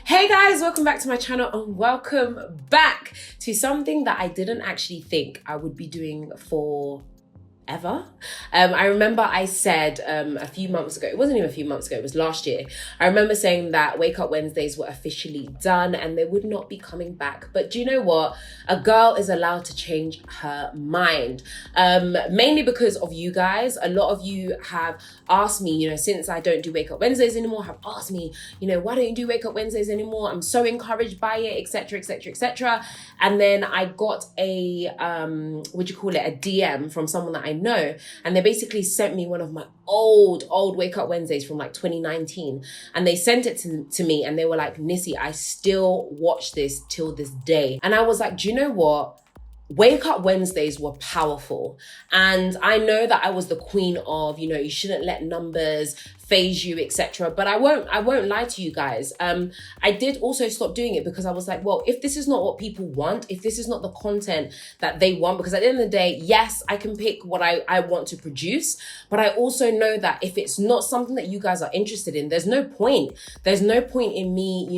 Hey guys, welcome back to my channel and welcome back to something that I didn't actually think I would be doing for ever. I remember I said a few months ago, it wasn't even a few months ago, it was last year. I remember saying that Wake Up Wednesdays were officially done and they would not be coming back. But do you know what? A girl is allowed to change her mind. Mainly because of you guys. A lot of you have asked me, since I don't do Wake Up Wednesdays anymore, have asked me, why don't you do Wake Up Wednesdays anymore? I'm so encouraged by it, etc., etc., etc. And then I got a, a DM from someone that I know, and they basically sent me one of my old Wake Up Wednesdays from like 2019, and they sent it to me and they were like, Nissy, I still watch this till this day. And I was like, do you know what? Wake Up Wednesdays were powerful. And I know that I was the queen of, you shouldn't let numbers phase you, etc. But I won't lie to you guys. I did also stop doing it because I was like, well, if this is not what people want, if this is not the content that they want, because at the end of the day, yes, I can pick what I want to produce, but I also know that if it's not something that you guys are interested in, there's no point. There's no point in me,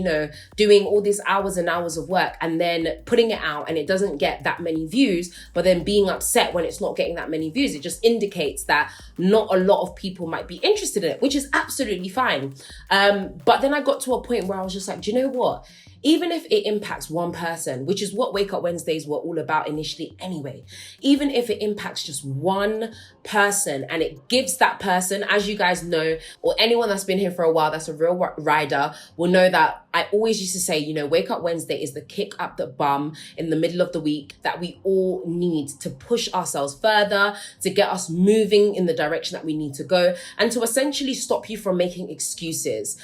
doing all these hours and hours of work and then putting it out and it doesn't get that many views, but then being upset when it's not getting that many views. It just indicates that not a lot of people might be interested in it, which is absolutely fine. But then I got to a point where I was just like, do you know what? Even if it impacts one person, which is what Wake Up Wednesdays were all about initially anyway, even if it impacts just one person and it gives that person, as you guys know, or anyone that's been here for a while that's a real rider will know that I always used to say, Wake Up Wednesday is the kick up the bum in the middle of the week that we all need to push ourselves further, to get us moving in the direction that we need to go, and to essentially stop you from making excuses.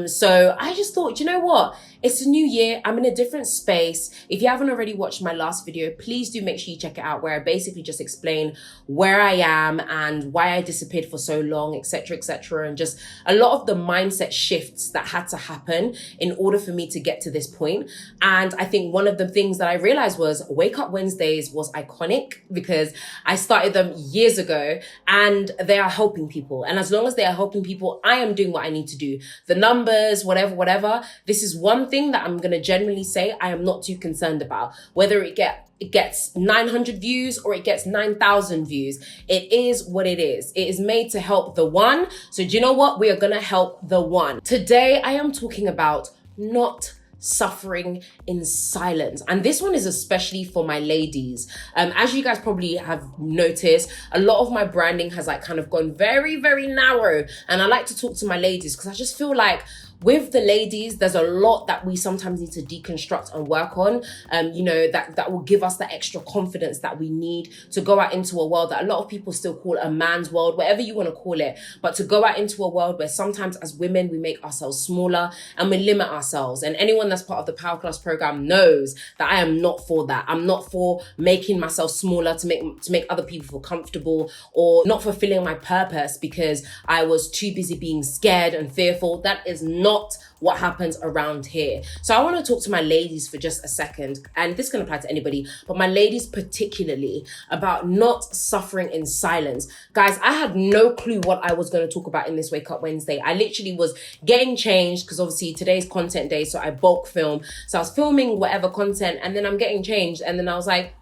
So I just thought, you know what? It's a new year. I'm in a different space. If you haven't already watched my last video, please do make sure you check it out, where I basically just explain where I am and why I disappeared for so long, etc., etc., and just a lot of the mindset shifts that had to happen in order for me to get to this point. And I think one of the things that I realized was Wake Up Wednesdays was iconic because I started them years ago and they are helping people. And as long as they are helping people, I am doing what I need to do. The numbers, whatever, this is one thing that I'm going to generally say I am not too concerned about. Whether it gets 900 views or it gets 9,000 views, it is what it is. It is made to help the one. So do you know what? We are going to help the one. Today, I am talking about not suffering in silence. And this one is especially for my ladies. As you guys probably have noticed, a lot of my branding has kind of gone very, very narrow. And I like to talk to my ladies because I just feel like with the ladies, there's a lot that we sometimes need to deconstruct and work on, that will give us that extra confidence that we need to go out into a world that a lot of people still call a man's world, whatever you want to call it, but to go out into a world where sometimes as women, we make ourselves smaller and we limit ourselves. And anyone that's part of the Powerclass Programme knows that I am not for that. I'm not for making myself smaller to make other people feel comfortable, or not fulfilling my purpose because I was too busy being scared and fearful. That is not what happens around here. So I want to talk to my ladies for just a second, and this can apply to anybody, but my ladies particularly, about not suffering in silence. Guys, I had no clue what I was going to talk about in this Wake Up Wednesday. I literally was getting changed because obviously today's content day, so I bulk film. So I was filming whatever content and then I'm getting changed, and then I was like,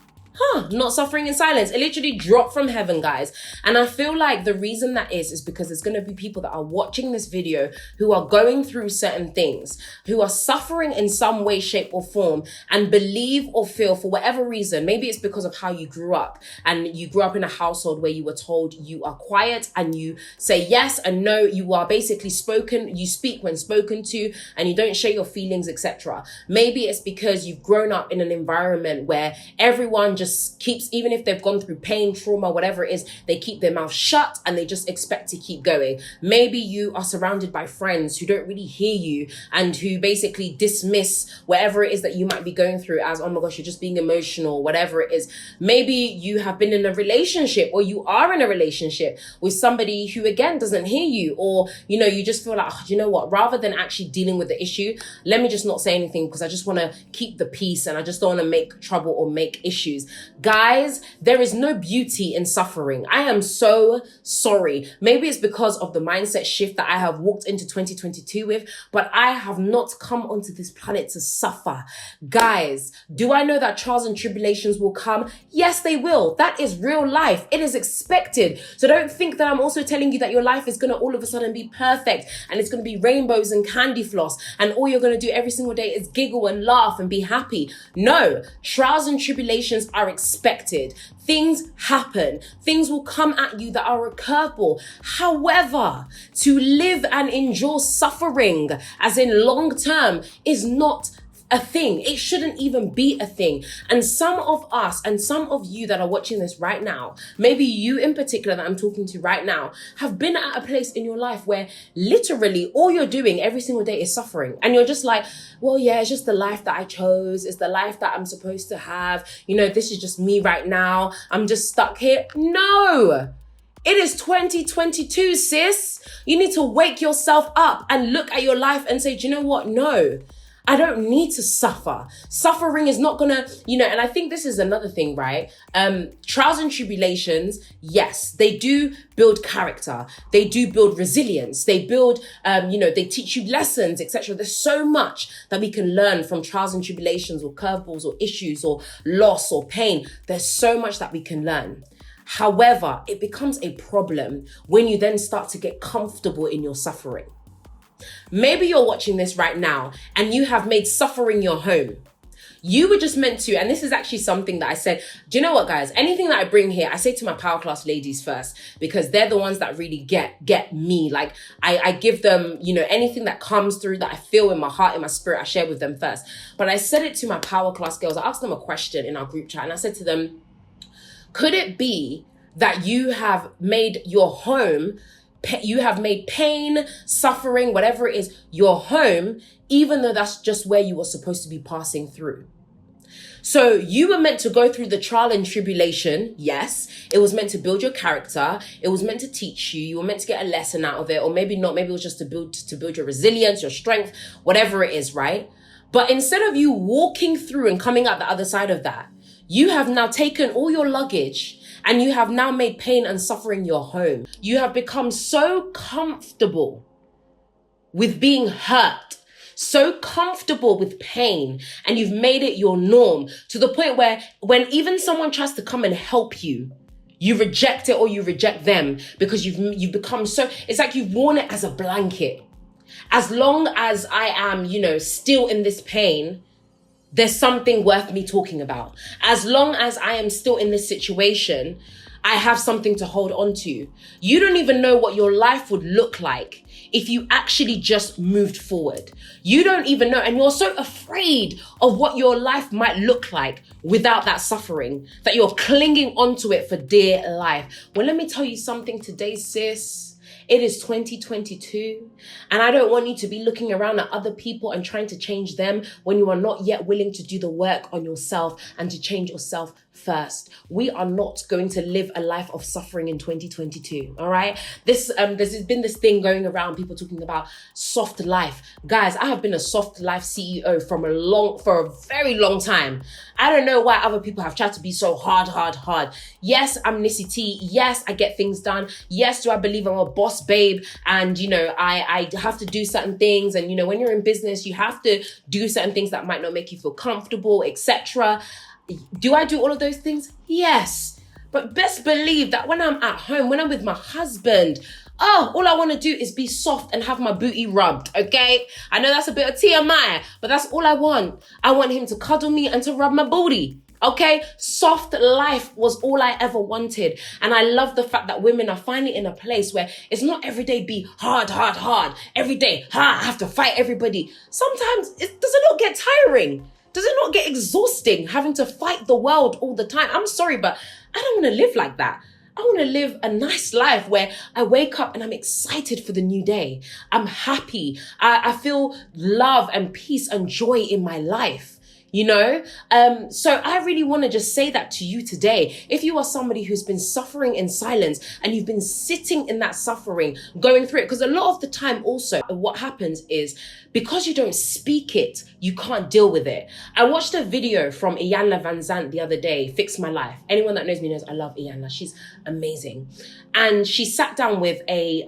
not suffering in silence. It literally dropped from heaven, guys. And I feel like the reason that is because there's going to be people that are watching this video who are going through certain things, who are suffering in some way, shape or form, and believe or feel for whatever reason. Maybe it's because of how you grew up, and you grew up in a household where you were told you are quiet and you say yes and no. You are basically you speak when spoken to, and you don't share your feelings, etc. Maybe it's because you've grown up in an environment where everyone just keeps, even if they've gone through pain, trauma, whatever it is, they keep their mouth shut and they just expect to keep going. Maybe you are surrounded by friends who don't really hear you and who basically dismiss whatever it is that you might be going through as, oh my gosh, you're just being emotional, whatever it is. Maybe you have been in a relationship, or you are in a relationship with somebody who again doesn't hear you, or you just feel like, you know what, rather than actually dealing with the issue, let me just not say anything because I just want to keep the peace and I just don't want to make trouble or make issues. Guys, there is no beauty in suffering. I am so sorry. Maybe it's because of the mindset shift that I have walked into 2022 with, but I have not come onto this planet to suffer. Guys, do I know that trials and tribulations will come? Yes, they will. That is real life. It is expected. So don't think that I'm also telling you that your life is going to all of a sudden be perfect and it's going to be rainbows and candy floss and all you're going to do every single day is giggle and laugh and be happy. No, trials and tribulations are expected. Things happen. Things will come at you that are a curveball. However, to live and endure suffering, as in long term, is not a thing. It shouldn't even be a thing. And some of us and some of you that are watching this right now, maybe you in particular that I'm talking to right now, have been at a place in your life where literally all you're doing every single day is suffering. And you're just like, well, yeah, it's just the life that I chose. It's the life that I'm supposed to have. You know, this is just me right now. I'm just stuck here. No. It is 2022, sis. You need to wake yourself up and look at your life and say, do you know what? No. I don't need to suffer. Suffering is not gonna, and I think this is another thing, right? Trials and tribulations, yes, they do build character. They do build resilience. They build, they teach you lessons, etc. There's so much that we can learn from trials and tribulations or curveballs or issues or loss or pain. There's so much that we can learn. However, it becomes a problem when you then start to get comfortable in your suffering. Maybe you're watching this right now and you have made suffering your home. You were just meant to, and this is actually something that I said, do you know what, guys? Anything that I bring here, I say to my Powerclass ladies first, because they're the ones that really get me. Like I give them, anything that comes through that I feel in my heart, in my spirit, I share with them first. But I said it to my Powerclass girls. I asked them a question in our group chat and I said to them, could it be that you have made your home, you have made pain, suffering, whatever it is, your home, even though that's just where you were supposed to be passing through? So you were meant to go through the trial and tribulation. Yes, it was meant to build your character. It was meant to teach you. You were meant to get a lesson out of it, or maybe not. Maybe it was just to build your resilience, your strength, whatever it is, right? But instead of you walking through and coming out the other side of that, you have now taken all your luggage and you have now made pain and suffering your home. You have become so comfortable with being hurt, so comfortable with pain, and you've made it your norm to the point where when even someone tries to come and help you, you reject it or you reject them because you've become so, it's like you've worn it as a blanket. As long as I am, still in this pain, there's something worth me talking about. As long as I am still in this situation, I have something to hold on to. You don't even know what your life would look like if you actually just moved forward. You don't even know. And you're so afraid of what your life might look like without that suffering that you're clinging onto it for dear life. Well, let me tell you something today, sis. It is 2022, and I don't want you to be looking around at other people and trying to change them when you are not yet willing to do the work on yourself and to change yourself first. We are not going to live a life of suffering in 2022, all right? There's been this thing going around, people talking about soft life. Guys, I have been a soft life CEO for a very long time. I don't know why other people have tried to be so hard. Yes, I'm Nissy T. Yes, I get things done. Yes, do I believe I'm a boss babe? And, I have to do certain things. And, when you're in business, you have to do certain things that might not make you feel comfortable, etc. Do I do all of those things? Yes. But best believe that when I'm at home, when I'm with my husband, all I want to do is be soft and have my booty rubbed, okay? I know that's a bit of TMI, but that's all I want. I want him to cuddle me and to rub my booty, okay? Soft life was all I ever wanted. And I love the fact that women are finally in a place where it's not every day be hard. Every day, I have to fight everybody. Sometimes, does it not get tiring? Does it not get exhausting having to fight the world all the time? I'm sorry, but I don't want to live like that. I want to live a nice life where I wake up and I'm excited for the new day. I'm happy. I feel love and peace and joy in my life. So I really want to just say that to you today. If you are somebody who's been suffering in silence and you've been sitting in that suffering, going through it, because a lot of the time also what happens is because you don't speak it, you can't deal with it. I watched a video from Iyanla Van Zandt the other day, Fix My Life. Anyone that knows me knows I love Iyanla. She's amazing. And she sat down with a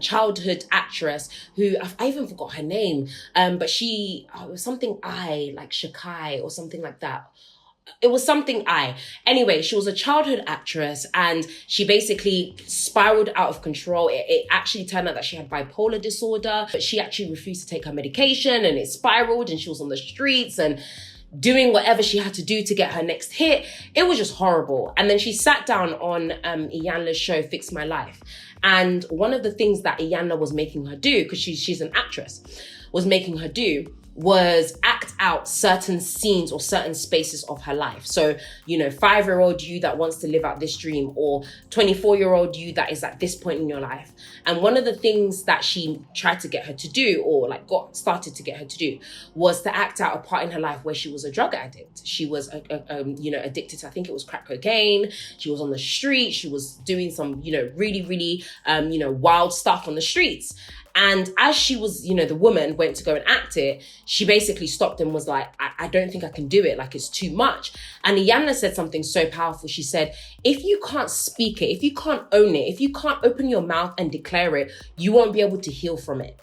childhood actress who, I even forgot her name, but it was something like Shakai or something like that. It was something Anyway, she was a childhood actress and she basically spiraled out of control. It actually turned out that she had bipolar disorder, but she actually refused to take her medication and it spiraled and she was on the streets and doing whatever she had to do to get her next hit. It was just horrible. And then she sat down on Iyanla's show, Fix My Life. And one of the things that Iyanla was making her do, because she's an actress, was making her do was act out certain scenes or certain spaces of her life. So, 5-year-old you that wants to live out this dream, or 24-year-old you that is at this point in your life. And one of the things that she tried to get her to do, or started to get her to do, was to act out a part in her life where she was a drug addict. She was, addicted to, I think it was crack cocaine. She was on the street. She was doing some, really, really, wild stuff on the streets. And as she was, the woman went to go and act it, she basically stopped and was like, I don't think I can do it. Like, it's too much. And Iyanla said something so powerful. She said, if you can't speak it, if you can't own it, if you can't open your mouth and declare it, you won't be able to heal from it.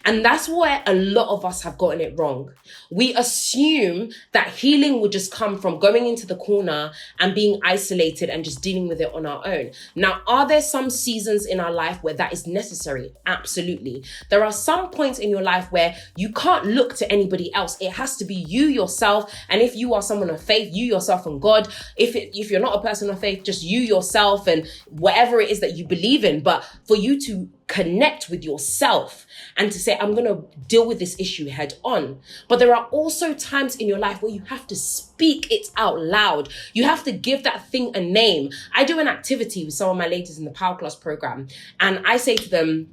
And that's where a lot of us have gotten it wrong. We assume that healing would just come from going into the corner and being isolated and just dealing with it on our own. Now, are there some seasons in our life where that is necessary? Absolutely. There are some points in your life where you can't look to anybody else. It has to be you yourself. And if you are someone of faith, you yourself and God. If you're not a person of faith, just you yourself and whatever it is that you believe in. But for you to connect with yourself and to say, I'm going to deal with this issue head on. But there are also times in your life where you have to speak it out loud. You have to give that thing a name. I do an activity with some of my ladies in the Powerclass Programme, and I say to them,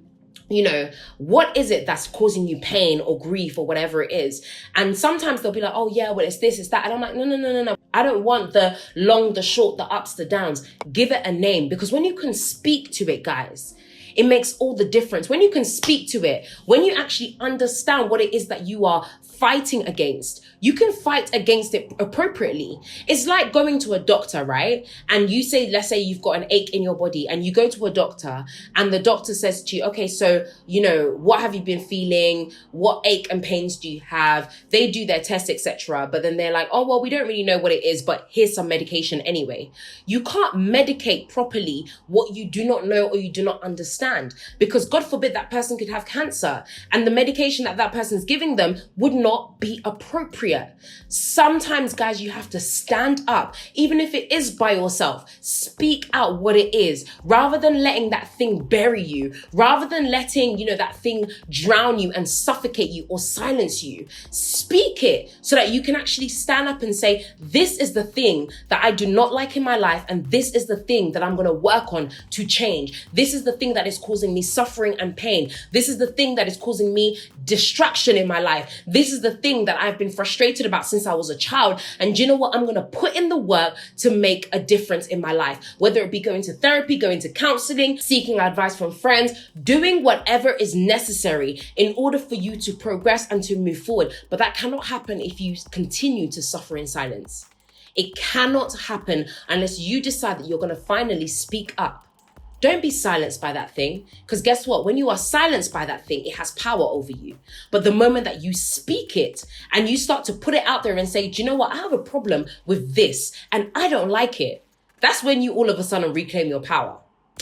what is it that's causing you pain or grief or whatever it is? And sometimes they'll be like, oh yeah, well, it's this, it's that. And I'm like, no. I don't want the long, the short, the ups, the downs. Give it a name, because when you can speak to it, guys, it makes all the difference. When you can speak to it, when you actually understand what it is that you are fighting against, you can fight against it appropriately. It's like going to a doctor, right? And you say, let's say you've got an ache in your body and you go to a doctor and the doctor says to you, okay, so, what have you been feeling? What ache and pains do you have? They do their tests, etc. But then they're like, oh, well, we don't really know what it is, but here's some medication anyway. You can't medicate properly what you do not know or you do not understand, because God forbid that person could have cancer and the medication that person's giving them would not be appropriate. Sometimes, guys, you have to stand up, even if it is by yourself. Speak out what it is, rather than letting that thing bury you, rather than letting, that thing drown you and suffocate you or silence you. Speak it so that you can actually stand up and say, this is the thing that I do not like in my life, and this is the thing that I'm going to work on to change. This is the thing that is causing me suffering and pain. This is the thing that is causing me distraction in my life. This is the thing that I've been frustrated about since I was a child. And do you know what? I'm going to put in the work to make a difference in my life, whether it be going to therapy, going to counseling, seeking advice from friends, doing whatever is necessary in order for you to progress and to move forward. But that cannot happen if you continue to suffer in silence. It cannot happen unless you decide that you're going to finally speak up. Don't be silenced by that thing, because guess what? When you are silenced by that thing, it has power over you. But the moment that you speak it and you start to put it out there and say, do you know what? I have a problem with this and I don't like it. That's when you all of a sudden reclaim your power.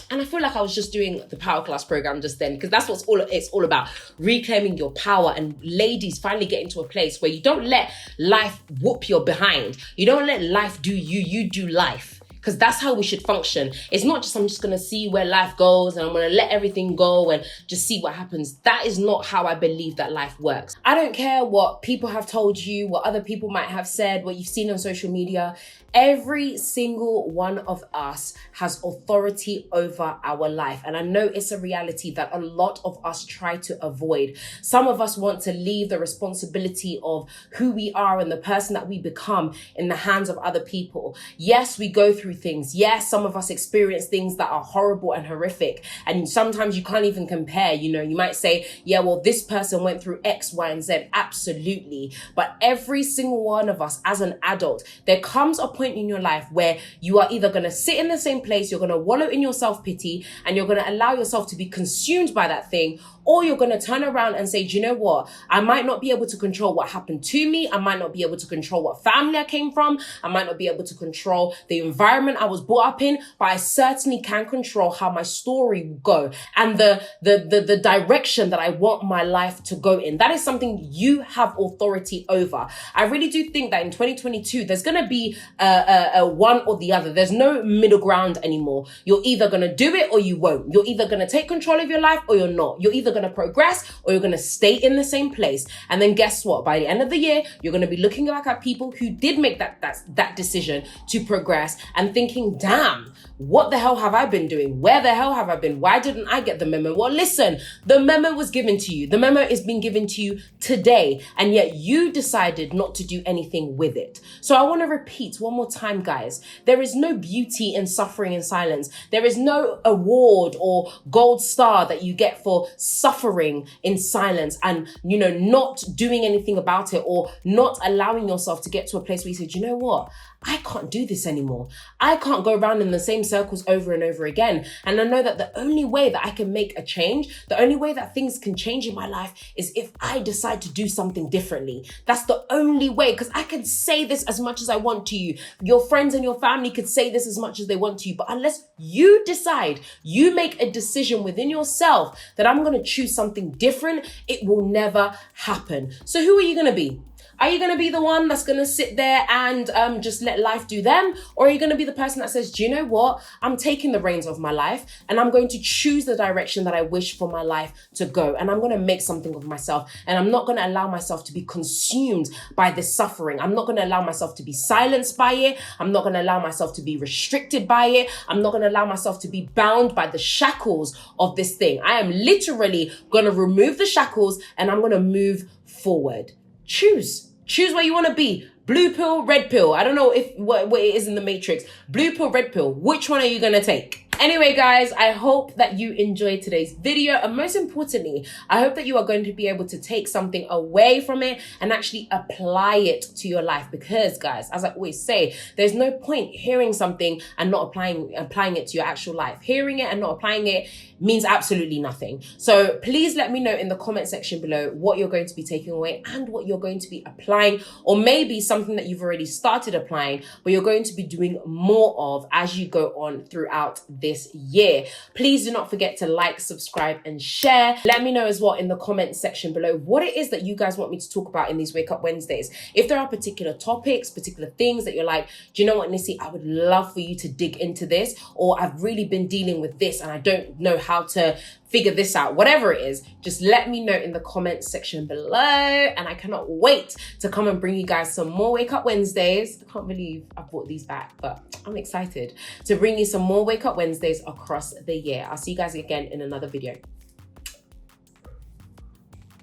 And I feel like I was just doing the Powerclass Programme just then, because that's what it's all about, reclaiming your power. And ladies finally getting to a place where you don't let life whoop your behind. You don't let life do you, you do life. because that's how we should function. It's not just, I'm just going to see where life goes and I'm going to let everything go and just see what happens. That is not how I believe that life works. I don't care what people have told you, what other people might have said, what you've seen on social media. Every single one of us has authority over our life. And I know it's a reality that a lot of us try to avoid. Some of us want to leave the responsibility of who we are and the person that we become in the hands of other people. Yes, we go through things. Yes, some of us experience things that are horrible and horrific. And sometimes you can't even compare. You know, you might say, yeah, well, this person went through X, Y, and Z. Absolutely. But every single one of us as an adult, there comes a point in your life where you are either going to sit in the same place, you're going to wallow in your self-pity, and you're going to allow yourself to be consumed by that thing, or you're going to turn around and say, do you know what? I might not be able to control what happened to me. I might not be able to control what family I came from. I might not be able to control the environment I was brought up in, but I certainly can control how my story will go and the direction that I want my life to go in. That is something you have authority over. I really do think that in 2022, there's going to be a one or the other. There's no middle ground anymore. You're either going to do it or you won't. You're either going to take control of your life or you're not. You're either going to progress or you're going to stay in the same place. And then guess what? By the end of the year, you're going to be looking back at people who did make that decision to progress and thinking, damn, what the hell have I been doing? Where the hell have I been? Why didn't I get the memo? Well, listen, the memo was given to you. The memo is being given to you today, and yet you decided not to do anything with it. So I want to repeat one more time, guys. There is no beauty in suffering in silence. There is no award or gold star that you get for suffering in silence and, you know, not doing anything about it or not allowing yourself to get to a place where you say, do you know what? I can't do this anymore. I can't go around in the same circles over and over again. And I know that the only way that I can make a change, the only way that things can change in my life is if I decide to do something differently. That's the only way, because I can say this as much as I want to you. Your friends and your family could say this as much as they want to you. But unless you decide, you make a decision within yourself that I'm going to choose something different, it will never happen. So who are you going to be? Are you going to be the one that's going to sit there and just let life do them? Or are you going to be the person that says, do you know what? I'm taking the reins of my life and I'm going to choose the direction that I wish for my life to go. And I'm going to make something of myself. And I'm not going to allow myself to be consumed by this suffering. I'm not going to allow myself to be silenced by it. I'm not going to allow myself to be restricted by it. I'm not going to allow myself to be bound by the shackles of this thing. I am literally going to remove the shackles and I'm going to move forward. Choose where you want to be. Blue pill, red pill. I don't know what it is in the Matrix. Blue pill, red pill. Which one are you going to take? Anyway, guys, I hope that you enjoyed today's video. And most importantly, I hope that you are going to be able to take something away from it and actually apply it to your life. Because, guys, as I always say, there's no point hearing something and not applying it to your actual life. Hearing it and not applying it means absolutely nothing. So please let me know in the comment section below what you're going to be taking away and what you're going to be applying, or maybe something that you've already started applying, but you're going to be doing more of as you go on throughout this year. Please do not forget to like, subscribe, and share. Let me know as well in the comment section below what it is that you guys want me to talk about in these Wake Up Wednesdays. If there are particular topics, particular things that you're like, do you know what, Nissy, I would love for you to dig into this, or I've really been dealing with this and I don't know how to figure this out, whatever it is, just let me know in the comment section below. And I cannot wait to come and bring you guys some more Wake Up Wednesdays. I can't believe I brought these back, but I'm excited to bring you some more Wake Up Wednesdays across the year. I'll see you guys again in another video.